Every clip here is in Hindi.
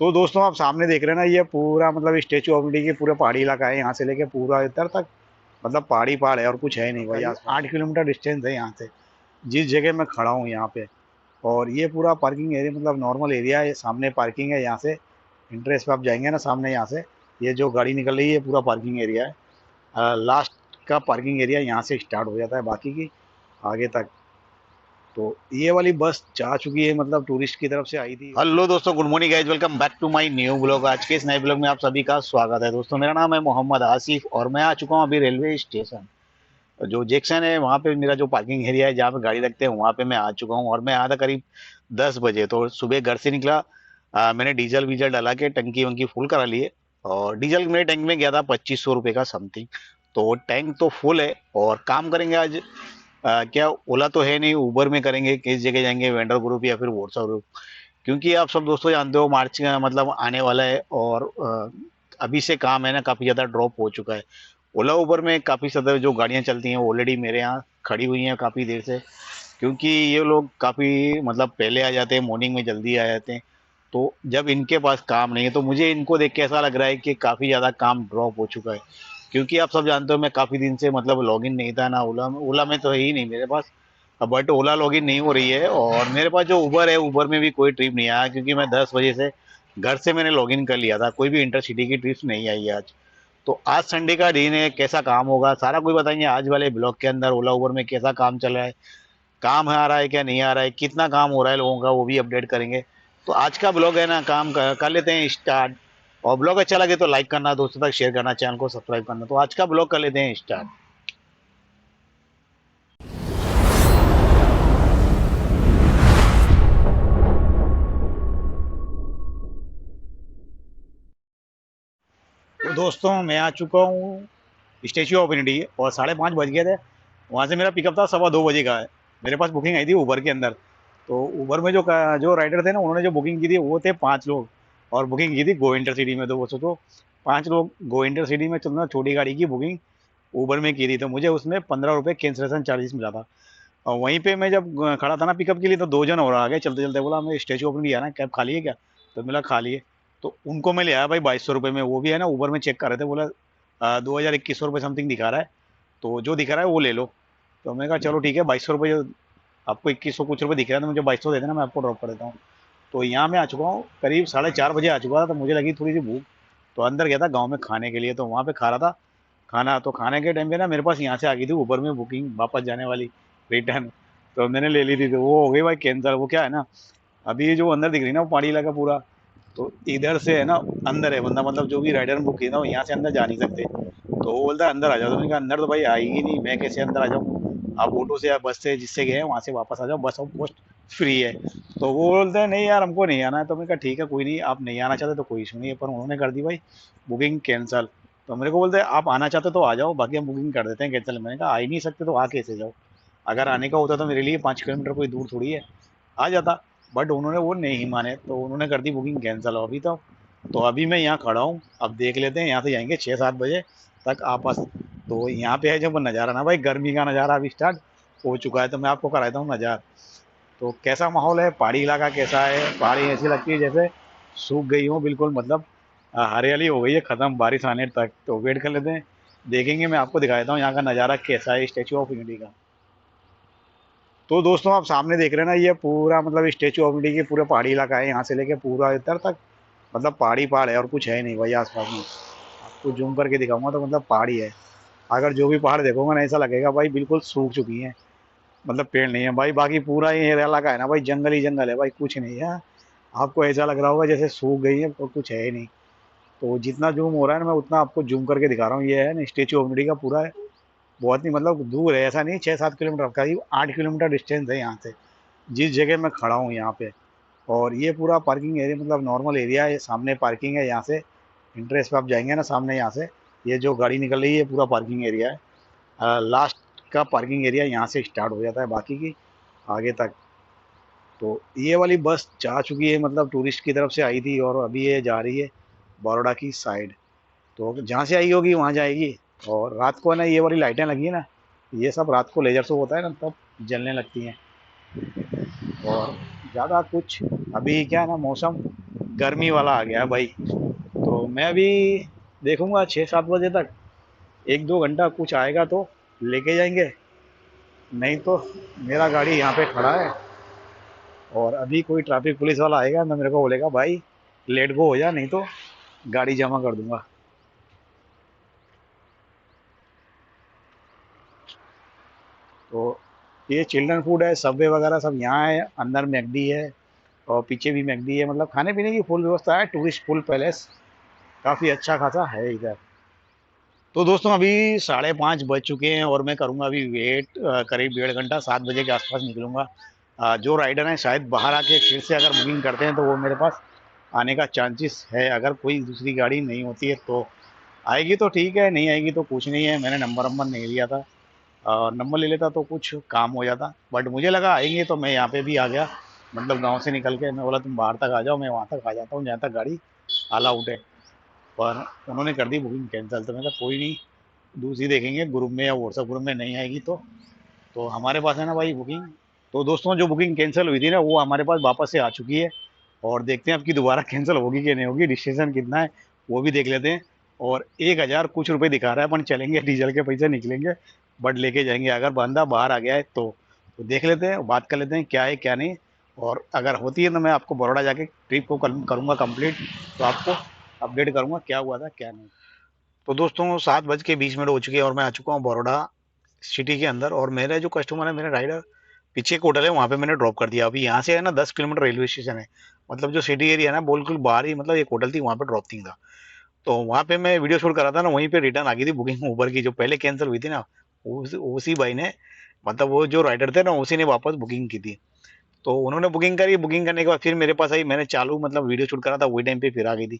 तो दोस्तों आप सामने देख रहे हैं ना, ये पूरा मतलब स्टेचू ऑफ यूनिटी की पूरा पहाड़ी इलाका है। यहाँ से लेके पूरा इधर तक मतलब पहाड़ी पहाड़ है और कुछ है नहीं भाई। 8 किलोमीटर डिस्टेंस है यहाँ से, जिस जगह मैं खड़ा हूँ यहाँ पे। और ये पूरा पार्किंग एरिया मतलब नॉर्मल एरिया है। सामने पार्किंग है, यहाँ से इंट्रेस पे आप जाएंगे ना, सामने यहाँ से ये जो गाड़ी निकल रही है पूरा पार्किंग एरिया है। लास्ट का पार्किंग एरिया यहाँ से स्टार्ट हो जाता है, बाकी की आगे तक। तो ये वाली बस जा चुकी है, मतलब टूरिस्ट की तरफ से आई थी। हेलो दोस्तों, good morning guys, welcome back to my new blog. आज के इस नए ब्लॉग में आप सभी का स्वागत है। दोस्तों मेरा नाम है मोहम्मद आसिफ और मैं आ चुका हूँ अभी रेलवे स्टेशन। जो जंक्शन है वहाँ पे मेरा जो पार्किंग एरिया है जहाँ पे गाड़ी रखते हैं, वहाँ पे मैं आ चुका हूँ। और मैं आया था करीब 10 बजे। तो सुबह घर से निकला, मैंने डीजल वीजल डाला के टंकी वंकी फुल करा लिए। और डीजल मेरे टैंक में गया था 2500 रुपये का समथिंग। तो टैंक तो फुल है और काम करेंगे आज। क्या ओला तो है नहीं, उबर में करेंगे। किस जगह जाएंगे, वेंडर ग्रुप या फिर व्हाट्सएप ग्रुप। क्योंकि आप सब दोस्तों जानते हो मार्च का मतलब आने वाला है और अभी से काम है ना काफ़ी ज़्यादा ड्रॉप हो चुका है। ओला उबर में काफ़ी ज़्यादा जो गाड़ियाँ चलती हैं ऑलरेडी मेरे यहाँ खड़ी हुई हैं काफ़ी देर से। क्योंकि ये लोग काफ़ी मतलब पहले आ जाते हैं, मॉर्निंग में जल्दी आ जाते हैं। तो जब इनके पास काम नहीं है तो मुझे इनको देख के ऐसा लग रहा है कि काफ़ी ज़्यादा काम ड्रॉप हो चुका है। क्योंकि आप सब जानते हो मैं काफ़ी दिन से मतलब लॉगिन नहीं था ना ओला में तो है ही नहीं मेरे पास। बट ओला लॉगिन नहीं हो रही है और मेरे पास जो उबर है उबर में भी कोई ट्रिप नहीं आया, क्योंकि मैं 10 बजे से घर से मैंने लॉगिन कर लिया था। कोई भी इंटरसिटी की ट्रिप नहीं आई है आज। तो आज संडे का दिन है, कैसा काम होगा सारा कुछ बताएंगे आज वाले ब्लॉग के अंदर। ओला उबर में कैसा काम चल रहा है, काम आ रहा है क्या नहीं आ रहा है, कितना काम हो रहा है लोगों का, वो भी अपडेट करेंगे। तो आज का ब्लॉग है ना, काम कर लेते हैं स्टार्ट। और ब्लॉग अच्छा लगे तो लाइक करना, दोस्तों तक शेयर करना, चैनल को सब्सक्राइब करना। तो आज का ब्लॉग कर लेते हैं स्टार्ट। तो दोस्तों मैं आ चुका हूँ स्टेचू ऑफ यूनिटी और 5:30 बज गए थे। वहाँ से मेरा पिकअप था 2:15 बजे का है। मेरे पास बुकिंग आई थी उबर के अंदर। तो उबर में जो राइडर थे ना, उन्होंने जो बुकिंग की थी वो थे 5 लोग। और बुकिंग की थी गो इंटरसिटी में। तो वो सोचो 5 लोग गो इंटरसिटी में चलना, छोटी गाड़ी की बुकिंग उबर में की थी। तो मुझे उसमें 15 रुपये कैंसिलेशन चार्जेस मिला था। और वहीं पे मैं जब खड़ा था ना पिकअप के लिए, तो 2 जन और आ गए चलते चलते। बोला मैं स्टेचू ऑफ यूनिटी आना, कैब खाली है क्या? तो मिला खाली है। तो उनको मैं ले आया भाई 2200 रुपये में। वो भी है ना उबर में चेक कर रहे थे। बोला 2000 2100 रुपये समथिंग दिखा रहा है, तो जो दिखा रहा है वो ले लो। तो मैंने कहा चलो ठीक है, 2200 रुपये आपको 2100 कुछ रुपये दिख रहा है तो मुझे 2200 दे देना, मैं आपको ड्रॉप कर देता हूँ। तो यहाँ मैं आ चुका हूँ, करीब 4:30 बजे आ चुका था। तो मुझे लगी थोड़ी सी भूख, तो अंदर गया था गाँव में खाने के लिए। तो वहाँ पे खा रहा था खाना। तो खाने के टाइम पे ना मेरे पास यहाँ से आ गई थी उबर में बुकिंग वापस जाने वाली, रिटर्न। तो मैंने ले ली थी, तो वो हो गई भाई कैंसिल। वो क्या है ना, अभी ये जो अंदर दिख रही ना वो पहाड़ी इलाका पूरा। तो इधर से है ना अंदर है बंदा, मतलब जो भी राइडर ने बुक किया ना वो यहाँ से अंदर जा नहीं सकते। तो वो बोलता है अंदर आ जाओ। तो मैंने कहा अंदर तो भाई आएगी नहीं, मैं कैसे अंदर आ जाऊँ? आप ऑटो से या बस से जिससे गए हैं वहाँ से वापस आ जाओ, बस ऑफ पोस्ट फ्री है। तो वो बोलते हैं नहीं यार हमको नहीं आना है। तो मैंने कहा ठीक है कोई नहीं, आप नहीं आना चाहते तो कोई इशू नहीं है। पर उन्होंने कर दी भाई बुकिंग कैंसल। तो मेरे को बोलते हैं आप आना चाहते तो आ जाओ, बाकी हम बुकिंग कर देते हैं कैंसिल। मैंने कहा आ ही नहीं सकते तो आ कैसे जाओ? अगर आने का होता तो मेरे लिए 5 किलोमीटर कोई दूर थोड़ी है, आ जाता। बट उन्होंने वो नहीं माने, तो उन्होंने कर दी बुकिंग कैंसिल। अभी तो अभी मैं यहाँ खड़ा हूँ, अब देख लेते हैं। यहाँ से जाएंगे 6-7 बजे तक आपस। तो यहाँ पे है जब नज़ारा ना भाई, गर्मी का नज़ारा अभी स्टार्ट हो चुका है। तो मैं आपको कराता हूँ नज़ारा। तो कैसा माहौल है, पहाड़ी इलाका कैसा है? पहाड़ी ऐसी लगती है जैसे सूख गई हो बिल्कुल, मतलब हरियाली हो गई है ख़त्म बारिश आने तक। तो वेट कर लेते हैं, देखेंगे। मैं आपको दिखाता हूँ यहाँ का नज़ारा कैसा है स्टेचू ऑफ यूनिटी का। तो दोस्तों आप सामने देख रहे हैं ना, ये पूरा मतलब स्टेचू ऑफ यूनिटी की पूरा पहाड़ी इलाका है। यहाँ से लेके पूरा इधर तक मतलब पहाड़ी पहाड़ है और कुछ है नहीं भाई आसपास में। आपको जूम करके दिखाऊंगा तो मतलब पहाड़ी है। अगर जो भी पहाड़ देखोगे ना ऐसा लगेगा भाई बिल्कुल सूख चुकी हैं, मतलब पेड़ नहीं है भाई। बाकी पूरा ये इलाका है ना भाई, जंगल ही जंगल है भाई, कुछ नहीं है। आपको ऐसा लग रहा होगा जैसे सूख गई है और कुछ है ही नहीं। तो जितना जूम हो रहा है ना मैं उतना आपको जूम करके दिखा रहा हूँ। ये है ना स्टेचू ऑफ यूनिटी का पूरा है। बहुत नहीं मतलब दूर है, ऐसा नहीं, 6-7 किलोमीटर, करीब 8 किलोमीटर डिस्टेंस है यहाँ से, जिस जगह मैं खड़ा हूँ यहाँ पे। और ये पूरा पार्किंग एरिया मतलब नॉर्मल एरिया है। सामने पार्किंग है, यहाँ से इंट्रेस पे आप जाएंगे ना, सामने यहाँ से ये जो गाड़ी निकल रही है पूरा पार्किंग एरिया है। लास्ट का पार्किंग एरिया यहाँ से स्टार्ट हो जाता है, बाकी की आगे तक। तो ये वाली बस जा चुकी है, मतलब टूरिस्ट की तरफ से आई थी और अभी ये जा रही है बड़ौदा की साइड। तो जहाँ से आई होगी वहाँ जाएगी। और रात को है ना ये वाली लाइटें लगी है ना, ये सब रात को लेजर शो होता है ना तब जलने लगती हैं। और ज़्यादा कुछ अभी क्या है ना, मौसम गर्मी वाला आ गया है भाई। तो मैं अभी देखूंगा 6-7 बजे तक, 1-2 घंटा कुछ आएगा तो लेके जाएंगे, नहीं तो मेरा गाड़ी यहाँ पे खड़ा है। और अभी कोई ट्रैफिक पुलिस वाला आएगा ना, मेरे को बोलेगा भाई लेट गो हो जा, नहीं तो गाड़ी जमा कर दूंगा। तो ये चिल्ड्रन फूड है, सबवे वगैरह सब यहाँ है, अंदर मैकडी है और पीछे भी मैकडी है, मतलब खाने पीने की फुल व्यवस्था है। टूरिस्ट फुल पैलेस काफ़ी अच्छा खासा है इधर। तो दोस्तों अभी 5:30 बज चुके हैं और मैं करूँगा अभी वेट करीब 1.5 घंटा, 7 बजे के आसपास निकलूँगा। जो राइडर हैं शायद बाहर आके फिर से अगर बुकिंग करते हैं तो वो मेरे पास आने का चांसेस है, अगर कोई दूसरी गाड़ी नहीं होती है तो। आएगी तो ठीक है, नहीं आएगी तो कुछ नहीं है, मैंने नंबर वंबर नहीं लिया था। नंबर ले लेता तो कुछ काम हो जाता, बट मुझे लगा आएंगे तो मैं यहाँ पे भी आ गया, मतलब गांव से निकल के मैं बोला तुम बाहर तक आ जाओ, मैं वहाँ तक आ जाता हूँ जहाँ तक गाड़ी अलाउड है। पर उन्होंने कर दी बुकिंग कैंसिल, तो मैं कहा कोई नहीं, दूसरी देखेंगे ग्रुप में या व्हाट्सएप ग्रुप में, नहीं आएगी तो हमारे पास है ना भाई बुकिंग। तो दोस्तों जो बुकिंग कैंसिल हुई थी ना वो हमारे पास वापस से आ चुकी है, और देखते हैं अब की दोबारा कैंसिल होगी कि नहीं होगी, डिस्टेंस कितना है वो भी देख लेते हैं। और 1,000 कुछ रुपए दिखा रहा है, अपन चलेंगे, डीजल के पैसे निकलेंगे, बट लेके जाएंगे। अगर बंदा बाहर आ गया है तो देख लेते हैं, बात कर लेते हैं क्या है क्या नहीं। और अगर होती है तो मैं आपको बड़ौदा जाके ट्रिप को करूँगा कंप्लीट, तो आपको अपडेट करूँगा क्या हुआ था क्या नहीं। तो दोस्तों 7:20 हो चुके हैं और मैं आ चुका हूँ बड़ौदा सिटी के अंदर। और मेरे जो कस्टमर है, मेरे राइडर पीछे एक होटल है वहाँ पे मैंने ड्रॉप कर दिया। अभी यहाँ से है ना 10 किलोमीटर रेलवे स्टेशन है, मतलब जो सिटी एरिया है ना बिल्कुल बाहर ही, मतलब एक होटल थी वहाँ पे ड्रॉपिंग था। तो वहाँ पे मैं वीडियो शूट कर रहा था ना, वहीं पे रिटर्न आ गई थी बुकिंग ऊबर की जो पहले कैंसिल हुई थी ना, उसी भाई ने, मतलब वो जो राइडर थे ना उसी ने वापस बुकिंग की थी। तो उन्होंने बुकिंग करी, बुकिंग करने के बाद फिर मेरे पास आई, मैंने चालू मतलब वीडियो शूट करा था, वही टाइम पे फिर आ गई थी।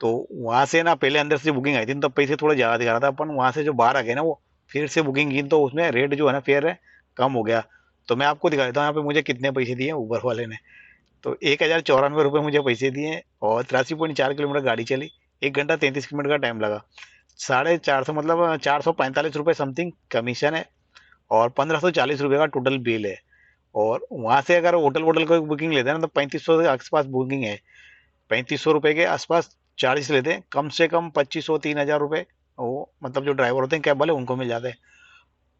तो वहां से ना पहले अंदर से बुकिंग आई थी, तो पैसे थोड़े ज्यादा दिखा रहा था, अपन वहां से जो बाहर आ गए ना वो फिर से बुकिंग की तो उसमें रेट जो है ना फेयर है, कम हो गया। तो मैं आपको दिखा देता हूँ यहाँ पे मुझे कितने पैसे दिए ऊबर वाले ने। तो 1,094 रुपये मुझे पैसे दिए और 83.4 किलोमीटर गाड़ी चली, 1 घंटा 33 मिनट का टाइम लगा। 450, मतलब 445 रुपये समथिंग कमीशन है, और 1,540 रुपये का टोटल बिल है। और वहां से अगर होटल वोटल को बुकिंग लेते हैं ना तो 3500 के आसपास बुकिंग है, 3500 रुपये के आसपास चार्ज लेते हैं, कम से कम 2500-3,000 रुपये वो मतलब जो ड्राइवर होते हैं कैब वाले उनको मिल जाते हैं।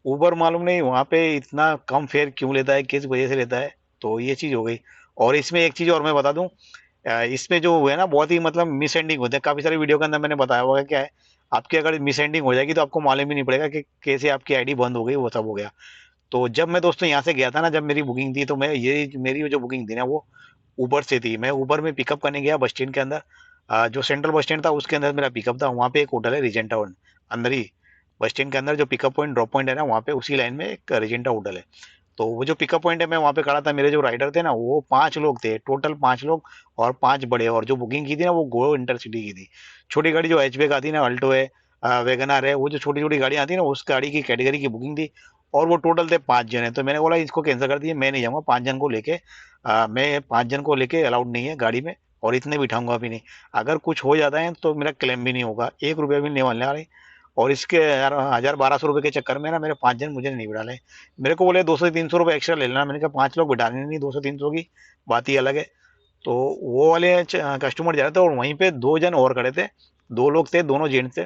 उबर मालूम नहीं वहाँ पे इतना कम फेयर क्यों लेता है, किस वजह से लेता है। तो ये चीज़ हो गई। और इसमें एक चीज़ और मैं बता दूं, इसमें जो है ना बहुत ही मतलब मिस एंडिंग होते हैं, काफ़ी सारी वीडियो के अंदर मैंने बताया होगा क्या है। आपकी अगर मिस एंडिंग हो जाएगी तो आपको मालूम ही नहीं पड़ेगा कि कैसे आपकी आईडी बंद हो गई, वो सब हो गया। तो जब मैं दोस्तों यहाँ से गया था ना, जब मेरी बुकिंग थी तो मैं ये मेरी जो बुकिंग थी ना वो उबर से थी। मैं उबर में पिकअप करने गया बस स्टैंड के अंदर, जो सेंट्रल बस स्टैंड था उसके अंदर मेरा पिकअप था। वहाँ पे एक होटल है रिजेंटा वन, अंदर ही बस स्टैंड के अंदर जो पिकअप पॉइंट ड्रॉप पॉइंट है ना वहाँ पे उसी लाइन में एक रिजेंटा होटल है। तो वो जो पिकअप पॉइंट है मैं वहाँ पे खड़ा था, मेरे जो राइडर थे ना वो 5 लोग थे, टोटल 5 लोग, और 5 बड़े। और जो बुकिंग की थी ना वो गो इंटरसिटी की थी। छोटी गाड़ी जो हैचबैक आती है ना, अल्टो है, वैगनार है, वो जो छोटी छोटी गाड़ी आती है ना उस गाड़ी की कैटेगरी की बुकिंग थी। और वो टोटल थे 5 जने, तो मैंने बोला इसको कैंसिल कर दिए, मैं नहीं जाऊंगा 5 जन को लेके। मैं 5 जन को लेके अलाउड नहीं है गाड़ी में, और इतने बिठाऊंगा भी नहीं। अगर कुछ हो जाता है तो मेरा क्लेम भी नहीं होगा, 1 रुपया भी नहीं मिलने वाले। और इसके यार 1,000-1,200 रुपये के चक्कर में ना मेरे 5 जन मुझे नहीं बिठा ले। मेरे को बोले 200-300 रुपये एक्स्ट्रा ले लेना, मैंने कहा 5 लोग बिठाने नहीं, 200-300 की बात ही अलग है। तो वो वाले कस्टमर जा रहे थे और वहीं पे 2 जन और खड़े थे, 2 लोग थे, दोनों जेंट्स थे।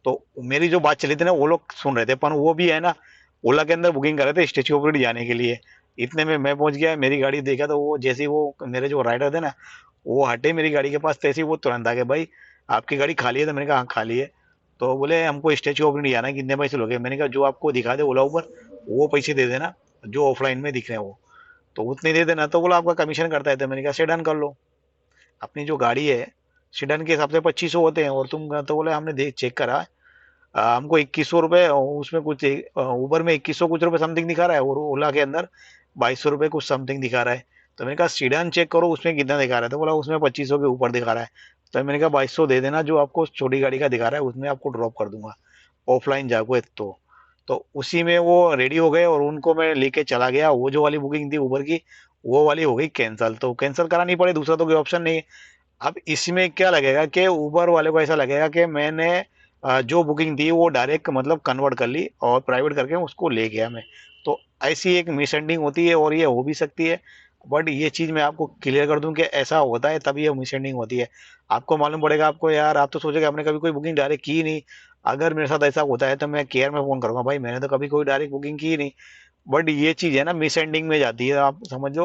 तो मेरी जो बात चली थी ना वो लोग सुन रहे थे, पर वो भी है ना ओला के अंदर बुकिंग कर रहे थे स्टेच्यू ऑफ यूनिटी जाने के लिए। इतने में मैं पहुंच गया, मेरी गाड़ी देखा तो वो जैसे ही वो मेरे जो राइडर थे ना वो हटे मेरी गाड़ी के पास, तैसे ही वो तुरंत आ गए, भाई आपकी गाड़ी खाली है? तो मैंने कहा हाँ खाली है। तो बोले हमको स्टेच्यू ऑफ यूनिटी जाना है, कितने पैसे लोगे? मैंने कहा जो आपको दिखा दे ओला ऊबर वो पैसे दे देना, जो ऑफलाइन में दिख रहे हैं वो, तो उतने दे देना। तो बोला आपका कमीशन करता है? तो मैंने कहा सेडान कर लो, अपनी जो गाड़ी है सेडान के हिसाब से 2500 होते हैं, और तुम तो बोले हमने देख चेक करा, हमको 2100 रुपये, उसमें कुछ उबर में 2100 कुछ रुपए समथिंग दिखा रहा है, और ओला के अंदर 2200 रुपये कुछ समथिंग दिखा रहा है। तो मैंने कहा सीडान चेक करो उसमें कितना दिखा रहा है, तो बोला उसमें 2500 के ऊपर दिखा रहा है। तो मैंने कहा 2200 दे देना, जो आपको छोटी गाड़ी का दिखा रहा है उसमें आपको ड्रॉप कर दूंगा, ऑफलाइन जाओगे तो उसी में वो रेडी हो गए और उनको मैं लेके चला गया। वो जो वाली बुकिंग थी उबर की वो वाली हो गई कैंसिल, तो कैंसिल करानी पड़े, दूसरा तो कोई ऑप्शन नहीं है। अब इसमें क्या लगेगा कि उबर वाले को ऐसा लगेगा कि मैंने जो बुकिंग थी वो डायरेक्ट मतलब कन्वर्ट कर ली और प्राइवेट करके उसको ले गया मैं। तो ऐसी एक मिसअंडरस्टैंडिंग होती है और ये हो भी सकती है। बट ये चीज मैं आपको क्लियर कर दूं कि ऐसा होता है, तभी ये मिसअंडरस्टैंडिंग होती है। आपको मालूम पड़ेगा, आपको यार आप तो सोचोगे आपने कभी कोई बुकिंग डायरेक्ट की नहीं। अगर मेरे साथ ऐसा होता है तो मैं केयर में फोन करूंगा, भाई मैंने तो कभी कोई डायरेक्ट बुकिंग की नहीं। बट ये चीज है ना, मिस एंडिंग में जाती है, आप समझ लो।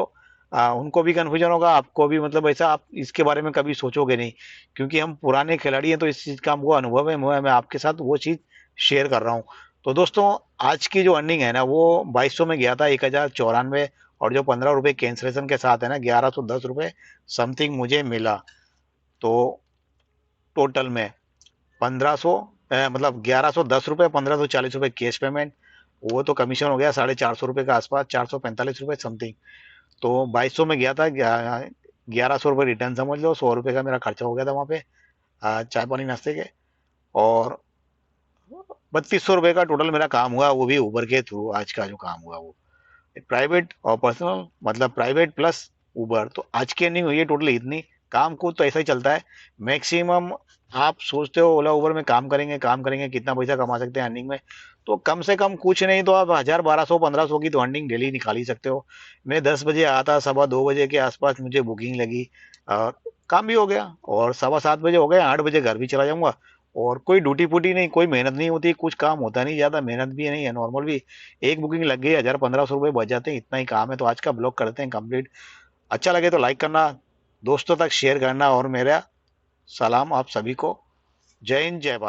उनको भी कंफ्यूजन होगा, आपको भी, मतलब ऐसा आप इसके बारे में कभी सोचोगे नहीं। क्योंकि हम पुराने खिलाड़ी हैं तो इस चीज का हमको अनुभव है, मैं आपके साथ वो चीज शेयर कर रहा हूँ। तो दोस्तों, आज की जो अर्निंग है ना वो 2200 में गया था, 1094। और जो 15 रुपए कैंसिलेशन के साथ है ना, 1110 रुपए समथिंग मुझे मिला। तो टोटल में 1500, मतलब 1110 रुपये, 1540 रुपये कैश पेमेंट। वो तो कमीशन हो गया 450 रुपये के आसपास, 445 रुपये समथिंग। तो 2200 में गया था, 1100 रुपये रिटर्न समझ लो, 100 रुपये का मेरा खर्चा हो गया था वहाँ पे, चाय पानी नाश्ते के। और 3200 रुपये का टोटल मेरा काम हुआ, वो भी उबर के थ्रू आज का जो काम हुआ वो। प्राइवेट और पर्सनल, मतलब प्राइवेट प्लस उबर, तो आज की अर्निंग हुई है टोटल इतनी। काम को तो ऐसा ही चलता है मैक्सिमम। आप सोचते हो ओला उबर में काम करेंगे काम करेंगे कितना पैसा कमा सकते हैं अर्निंग में, तो कम से कम कुछ नहीं तो आप 1000 1200 1500 की तो अर्निंग डेली निकाल ही सकते हो। मैं 10 बजे आया था, 2:15 बजे के आसपास मुझे बुकिंग लगी, और काम भी हो गया, और 7:15 बजे हो गए, 8 बजे घर भी चला जाऊंगा। और कोई ड्यूटी फूटी नहीं, कोई मेहनत नहीं होती, कुछ काम होता नहीं, ज्यादा मेहनत भी नहीं है, नॉर्मल भी। एक बुकिंग लग गई, 1000 1500 रुपये बच जाते हैं, इतना ही काम है। तो आज का ब्लॉग करते हैं कंप्लीट। अच्छा लगे तो लाइक करना, दोस्तों तक शेयर करना, और मेरा सलाम आप सभी को। जय हिंद, जय भारत।